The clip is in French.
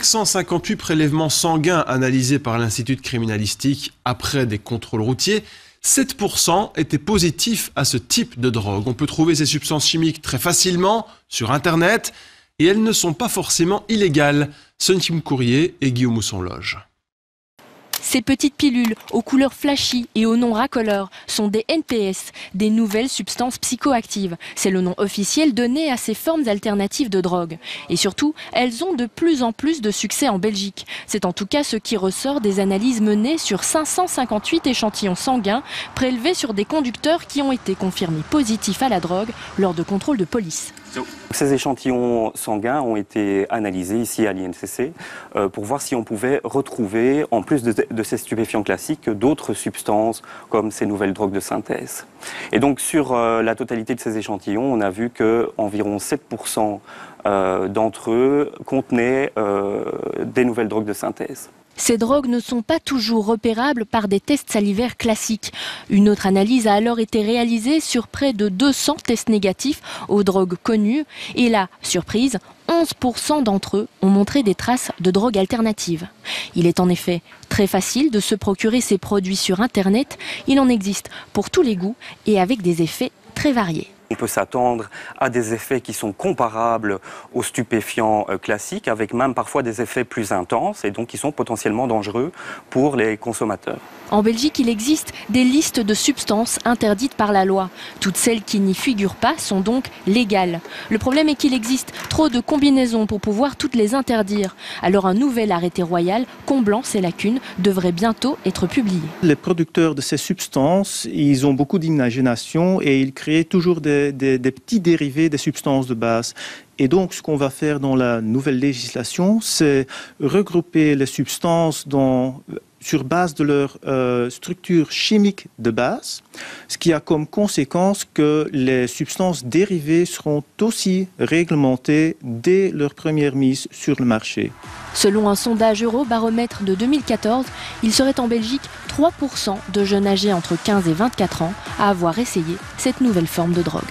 558 prélèvements sanguins analysés par l'Institut de criminalistique après des contrôles routiers, 7% étaient positifs à ce type de drogue. On peut trouver ces substances chimiques très facilement sur Internet et elles ne sont pas forcément illégales. Sun Kim Courrier et Guillaume Mousson-Loge. Ces petites pilules aux couleurs flashy et au nom racoleur sont des NPS, des nouvelles substances psychoactives. C'est le nom officiel donné à ces formes alternatives de drogue. Et surtout, elles ont de plus en plus de succès en Belgique. C'est en tout cas ce qui ressort des analyses menées sur 558 échantillons sanguins prélevés sur des conducteurs qui ont été confirmés positifs à la drogue lors de contrôles de police. Ces échantillons sanguins ont été analysés ici à l'INCC pour voir si on pouvait retrouver, en plus de ces stupéfiants classiques, d'autres substances comme ces nouvelles drogues de synthèse. Et donc sur la totalité de ces échantillons, on a vu qu'environ 7% d'entre eux contenaient des nouvelles drogues de synthèse. Ces drogues ne sont pas toujours repérables par des tests salivaires classiques. Une autre analyse a alors été réalisée sur près de 200 tests négatifs aux drogues connues. Et là, surprise, 11% d'entre eux ont montré des traces de drogues alternatives. Il est en effet très facile de se procurer ces produits sur Internet. Il en existe pour tous les goûts et avec des effets très variés. On peut s'attendre à des effets qui sont comparables aux stupéfiants classiques, avec même parfois des effets plus intenses et donc qui sont potentiellement dangereux pour les consommateurs. En Belgique, il existe des listes de substances interdites par la loi. Toutes celles qui n'y figurent pas sont donc légales. Le problème est qu'il existe trop de combinaisons pour pouvoir toutes les interdire. Alors un nouvel arrêté royal comblant ces lacunes devrait bientôt être publié. Les producteurs de ces substances, ils ont beaucoup d'imagination et ils créent toujours des petits dérivés des substances de base. Et donc, ce qu'on va faire dans la nouvelle législation, c'est regrouper les substances sur base de leur structure chimique de base, ce qui a comme conséquence que les substances dérivées seront aussi réglementées dès leur première mise sur le marché. Selon un sondage Eurobaromètre de 2014, il serait en Belgique 3% de jeunes âgés entre 15 et 24 ans à avoir essayé cette nouvelle forme de drogue.